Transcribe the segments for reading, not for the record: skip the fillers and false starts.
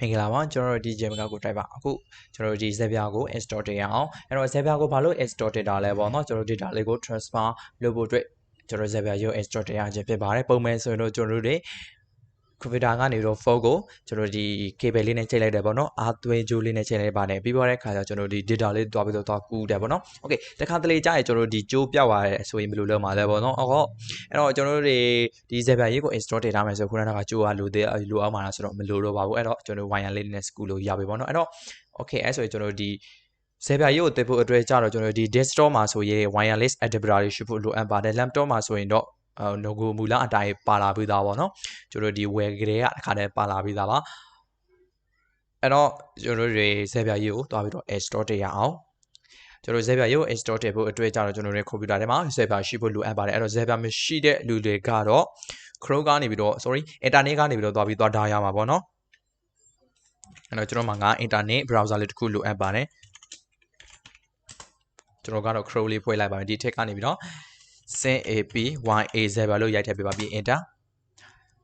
မင်္ဂလာပါကျွန်တော်တို့ဒီ gem ကကိုတိုက်ပါအခုကျွန်တော်တို့ဒီ zapya ကို install တင်ရအောင်အဲ့တော့ zapya ကိုဘာလို့ install တင်တာလဲပေါ့နော်ကျွန်တော်တို့ data လေးကို transfer လုပ်ဖို့အတွက်ကျွန်တော် zapya ကို install တင်ရခြင်းဖြစ်ပါတယ်ပုံမှန်ဆိုရင်တော့ကျွန်တော်တို့တွေ computer ကနေတော့ phone ကိုကျွန်တော်ဒီ cable လေးနဲ့ချိန်လိုက်တယ်ပေါ့နော်အားသွင်းကြိုးလေးနဲ့ချိန်လိုက်ပါတယ်ပြီးသွားတဲ့ခါကျကျွန်တော်ဒီ data လေးတွားပြီးတော့တွားကူးတယ်ပေါ့နော် okay တခါတလေကြာရင်ကျွန်တော်ဒီကြိုးပြောက်သွားတယ်ဆိုရင်ဘယ်လိုလုပ်မှာလဲပေါ့နော်ဟုတ်အဲ့တော့ကျွန်တော်တို့တွေဒီ zapya ရေးကို install တင်ထားမယ်ဆိုခုနကကြိုးကလိုအောင်မှာလားဆိုတော့မလိုတော့ပါဘူးအဲ့တော့ကျွန်တော် wire လေးနဲ့ screw လို့ရပြီပေါ့နော်အဲ့တော့ okay အဲ့ဆိုရင်ကျွန်တော်ဒီ zapya ရေးကိုတင်ဖို့အတွက်ကြာတော့ကျွန်တော်ဒီ desktop မှာဆိုရင် wireless adapter တွေရှိဖို့လိုအပ်ပါတယ် laptop မှာဆိုရင်တော့nogo မူလအတိုင်းပါလာပြီးသားပေါ့နော်ကျွန်တော်ဒီ web ကလေးကတစ်ခါတည်းပါလာပြီးသားပါအဲ့တော့ကျွန်တော်တွေ zapya ရေးကိုတွားပြီးတော့ install တင်ရအောင်ကျွန်တော် zapya ရေးကို install တင်ဖို့အတွက်ကြတော့ကျွန်တော်ရဲ့ computer ထဲမှာ zapya ရှိဖို့လိုအပ်ပါတယ်အဲ့တော့ zapya မရှိတဲ့လူတွေကတော့ Chrome ကနေပြီးတော့ sorry internet ကနေပြီးတော့တွားပြီးသွားထားရမှာပေါ့နော်အဲ့တော့ကျွန်တော်မှာinternet browser လေးတစ်ခုလိုအပ်ပါတယ်ကျွန်တော်ကတော့ Chrome လေးဖွင့်လိုက်ပါမယ်ဒီထက်ကနေပြီးတော့ zapya လို့ရိုက်ထည့်ပေးပါပြီး enter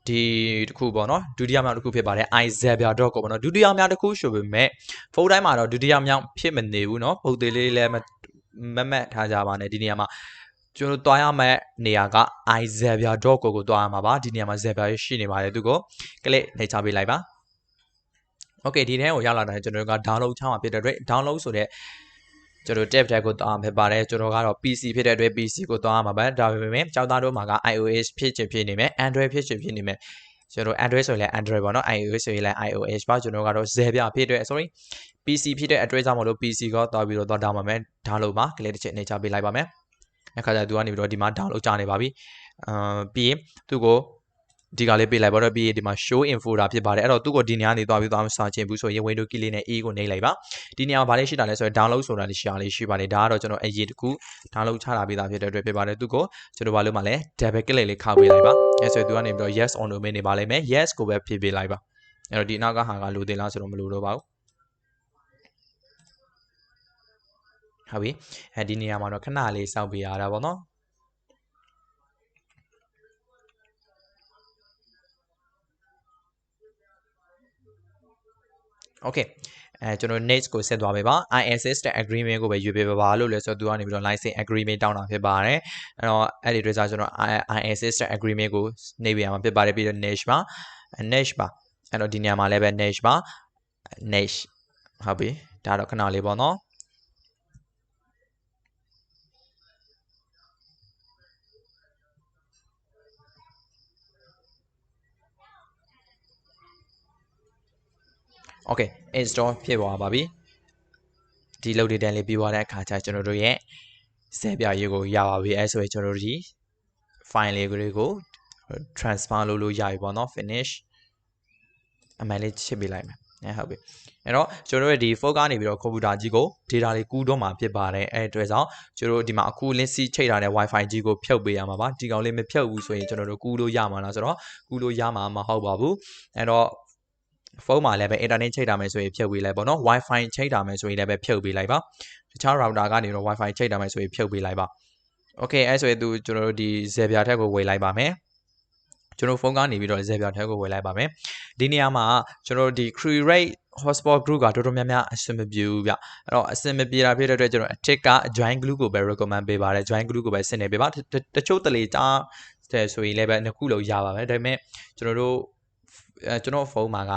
ဒီတစ်ခုပေါ့နော်ဒုတိယမြောက်တစ်ခုဖြစ်ပါတယ် izapya.com ပေါ့နော်ဒုတိယမြောက်တစ်ခုဆိုပေမဲ့ဖုန်းတိုင်းမှာတော့ဒုတိယမြောက်ဖြစ်မနေဘူးเนาะပုံသေးလေးလည်းမမတ်ထားကြပါနဲ့ဒီနေရာမှာကျွန်တော်တွားရမယ့်နေရာက izapya.com ကိုတွားရမှာပါဒီနေရာမှာ zapya ရှိနေပါတယ်သူကို click နှိပ်ချပေးလိုက်ပါ okay ဒီထဲကိုရောက်လာတယ်ကျွန်တော်က download ချမှာဖြစ်တဲ့အတွက် download ဆိုတဲ့ကျွန်တော် tab ထဲကိုတွားမှာဖြစ်ပါတယ်ကျွန်တော်ကတော့ PC ဖြစ်တဲ့အတွက် PC ကိုတွားမှာပါဒါပေမဲ့ကျောင်းသားတို့မှာက iOS ဖြစ်ချင်ဖြစ်နေမယ် Android ဖြစ်ချင်ဖြစ်နေမယ်ကျွန်တော် Android ဆိုရင်လည်း Android ပေါ့နော် iOS ဆိုရင်လည်း iOS ပါကျွန်တော်ကတော့ zapya ဖြစ်တဲ့ sorry PC ဖြစ်တဲ့အတွက်ကြောင့်မလို့ PC ကိုတွားပြီးတော့တွား download မှာမယ် download မှာ click တစ်ချက်နှိပ်ချပေးလိုက်ပါမယ်အခါကျသူကနေပြီးတော့ဒီမှာ download ကြနေပါပြီပြီးရင်သူ့ကိုဒီကလေးပေးလိုက်ပါတော့ပြီးရင်ဒီမှာ show info တာဖြစ်ပါတယ်အဲ့တော့သူ့ကိုဒီနေရာနေသွားပြီးသွားစာချင်ဘူးဆိုရင် window key လေးနဲ့ E ကိုနှိပ်လိုက်ပါဒီနေရာမှာဗာလေးရှိတာလဲဆိုရင် download ဆိုတာလေးရှိပါတယ်ဒါကတော့ကျွန်တော်အရေးတစ်ခု download ချလာပေးတာဖြစ်တဲ့အတွက်ဖြစ်ပါတယ်သူ့ကိုကျွန်တော်ဘာလို့မှလဲ double click လေးခောက်ပေးလိုက်ပါအဲ့ဆိုသူကနေပြီးတော့ yes or no မင်းနေပါလိမ့်မယ် yes ကိုပဲဖြည့်ပေးလိုက်ပါအဲ့တော့ဒီနောက်ကဟာကလိုသေးလားဆိုတော့မလိုတော့ပါဘူးဟုတ်ပြီအဲဒီနေရာမှာတော့ခဏလေးစောင့်ပေးရတာပေါ့နော်okay ကျွန်တော် next ကိုဆက်သွားပြီပါ ISS တဲ့ agreement ကိုပဲရွေးပေးပါလို့လဲဆိုတော့သူကနေပြီးတော့ license agreement တောင်းတာဖြစ်ပါတယ်အဲ့တော့အဲ့ဒီအတွက်ကျွန်တော် ISS တဲ့ agreement ကိုနှိပ်ပေးရမှာဖြစ်ပါတယ်ပြီးတော့ next ပါအဲ့တော့ဒီနေရာမှာလည်းပဲ next ပါ next ဟုတ်ပြီဒါတော့ခဏလေးပေါ့နော်okay install ဖြစ်သွားပါပြီဒီ load data လေးပြီးသွားတဲ့အခါကျကျွန်တော်တို့ရဲ့ zapya ရေးကိုရပါပြီအဲဆိုရင်ကျွန်တော်တို့ဒီ file လေးကို transfer လုပ်လို့ရပြီပေါ့နော် finish အမှန်လေးချစ်ပေးလိုက်မယ်ဟုတ်ပြီအဲ့တော့ကျွန်တော်တို့ဒီ phone ကနေပြီးတော့ computer ကြီးကို data လေးကူးတော့မှာဖြစ်ပါတယ်အဲ့အတွက်ကြောင့်ကျွန်တော်တို့ဒီမှာအခု link စီးချိတ်ထားတဲ့ wifi ကြီးကိုဖြုတ်ပေးရမှာပါဒီကောင်လေးမဖြုတ်ဘူးဆိုရင်ကျွန်တော်တို့ကူးလို့ရမှာလားဆိုတော့ကူးလို့ရမှာမဟုတ်ပါဘူးအဲ့တော့ဖုန်းမှာလည်းပဲ internet ချိတ်ထားမယ်ဆိုရင်ဖြုတ်ပေးလိုက်ပေါ့နော် wifi ချိတ်ထားမယ်ဆိုရင်လည်းပဲဖြုတ်ပေးလိုက်ပါတခြား router ကနေတော့ wifi ချိတ်ထားမယ်ဆိုရင်ဖြုတ်ပေးလိုက်ပါ okay အဲ့ဆိုရင်ကျွန်တော်တို့ဒီ zapya ထက်ကိုဝေလိုက်ပါမယ်ကျွန်တော်ဖုန်းကနေပြီးတော့ zapya ထက်ကိုဝယ်လိုက်ပါမယ်ဒီနေရာမှာကျွန်တော်ဒီ create hotspot group ကတော်တော်များများအဆင်မပြေဘူးဗျအဲ့တော့အဆင်မပြေတာဖြစ်တဲ့အတွက်ကျွန်တော် tick က join group ကိုပဲ recommend ပေးပါတယ် join group ကိုပဲဆင်နေပေးပါတချို့တလေကြားတဲ့ဆိုရင်လည်းပဲနှစ်ခုလုံးရပါမယ်ဒါပေမဲ့ကျွန်တော်ဖုန်းမှာက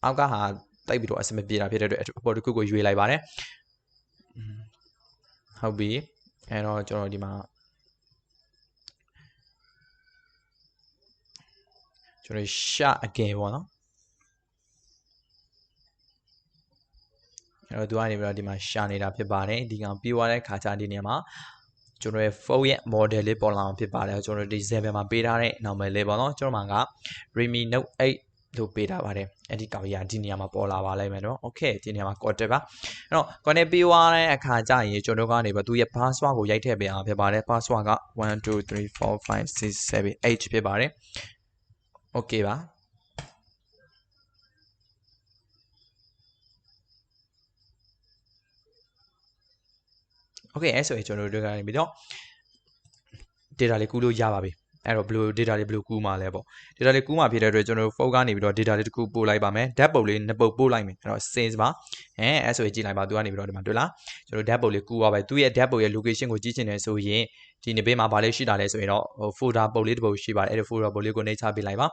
အောက်ကဟာတိုက်ပြီးတော့အဆင်မပြေတာဖြစ်တဲ့အတွက်အပေါ်တစ်ခုကိုရွေးလိုက်ပါတယ်ဟုတ်ပြီအဲ့တော့ကျွန်တော်ဒီမှာကျွန်တော် share again ပေါ့နော်အဲ့တော့သူကနေပြီးတော့ဒီမှာရှာနေတာဖြစ်ပါတယ်ဒီကောင်ပြီးသွားတဲ့ခါကျဒီနေရာမှာကျွန်တော်ရဲ့ phone ရဲ့ model လေးပေါ်လာမှာဖြစ်ပါတယ်ကျွန်တော်ဒီ zapya မှာပေးထားတဲ့ number လေးပေါ့နော်ကျွန်တော်မှာက Redmi Note 8လို့ပေးထားပါတယ်အဲ့ဒီကောင်ကြီးကဒီနေရာမှာပေါ်လာပါလိမ့်မယ်နော် okay ဒီနေရာမှာ connect ပါအဲ့တော့ connect ပြီးသွားတဲ့အခါကျရင်ကျွန်တော်ကနေပြီးသူရဲ့ password ကိုရိုက်ထည့်ပေးအောင်ဖြစ်ပါတယ် password က1 2 3 4 5 6 7 8ဖြစ်ပါတယ် okay ပါโอเคအဲ့ဆိုရင်ကျွန်တော်တို့ကနေပြီးတော့ data လေးကူးလို့ရပါပြီ အဲ့တော့ဘယ်လို data တွေဘယ်လိုကူးမှာလဲပေါ့ data တွေကူးမှာဖြစ်တဲ့အတွက်ကျွန်တော်တို့ focus ကနေပြီးတော့ data တွေတစ်ခုပို့လိုက်ပါမယ် ဓာတ်ပုံလေးနှစ်ပုတ်ပို့လိုက်မယ်အဲ့တော့ save ပါအဲ့ဆိုရင်ကြည့်လိုက်ပါသူကနေပြီးတော့ဒီမှာတွေ့လားကျွန်တော်ဓာတ်ပုံလေးကူးသွားပဲသူရဲ့ဓာတ်ပုံရဲ့ location ကိုကြည့်ချင်တယ်ဆိုရင်ဒီနေ့ဘေးမှာဗာလေးရှိတာလဲဆိုရင်တော့ folder ပုတ်လေးတစ်ပုတ်ရှိပါတယ်အဲ့ဒီ folder ပုတ်လေးကိုနှိပ်ချပေးလိုက်ပါ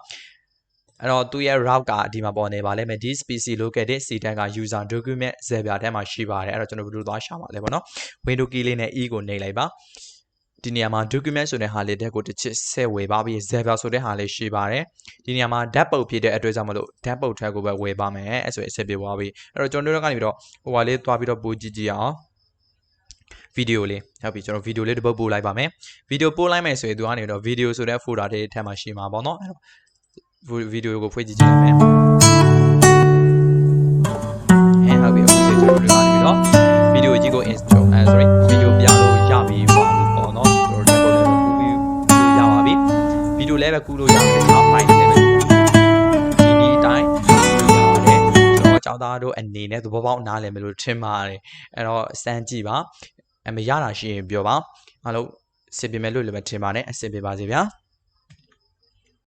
အဲ့တော့သူရဲ့ route ကဒီမှာပေါ်နေပါလိမ့်မယ် this pc located c tag က user document zapya ထဲမှာရှိပါတယ်အဲ့တော့ကျွန်တော်ဘယ်လိုသွားရှာမှာလဲပေါ့နော် window key လေးနဲ့ e ကိုနှိပ်လိုက်ပါဒီနေရာမှာ document ဆိုတဲ့ဟာလေးတက်ကိုတစ်ချက်ဆက်ဝယ်ပါပြီး zapya ဆိုတဲ့ဟာလေးရှိပါတယ်ဒီနေရာမှာဓာတ်ပုတ်ဖြစ်တဲ့အတွက်ကြောင့်မလို့ဓာတ်ပုတ်ထက်ကိုပဲဝယ်ပါမယ်အဲ့ဆိုရင်ဆက်ပြသွားပြီအဲ့တော့ကျွန်တော်တို့ကနေပြီးတော့ဟိုဟာလေးသွားပြီးတော့ပို့ကြည့်ကြည့်အောင်ဗီဒီယိုလေးဟုတ်ပြီကျွန်တော်ဗီဒီယိုလေးတစ်ပုတ်ပို့လိုက်ပါမယ်ဗီဒီယိုပို့လိုက်မယ်ဆိုရင်သူကနေတော့ဗီဒီယိုဆိုတဲ့ folder တွေထဲမှာရှိမှာပေါ့နော်အဲ့တော့ဗီဒီယိုကိုဖွင့်ကြည့်ကြည့်လိုက်မယ်ဟုတ်ပြီအခုကျွန်တော်တို့ကနေပြီးတော့ဗီဒီယိုကြီးကို install sorry ဗီဒီယိုပြလို့ရပြီပေါ့နော်ကျွန်တော်တို့လည်းကူပြီးရပါပြီဗီဒီယိုလည်းပဲကူလို့ရပြီနော် file လည်းပဲဒီအတိုင်းကူလို့ရတယ်ကျွန်တော်ကျောင်းသားတို့အနေနဲ့သဘောပေါက်နားလည်မယ်လို့ထင်ပါတယ်အဲ့တော့စမ်းကြည့်ပါမရတာရှိရင်ပြောပါအားလုံးစစ်ပြမယ်လို့လည်းပဲထင်ပါတယ်အဆင်ပြေပါစေဗျာ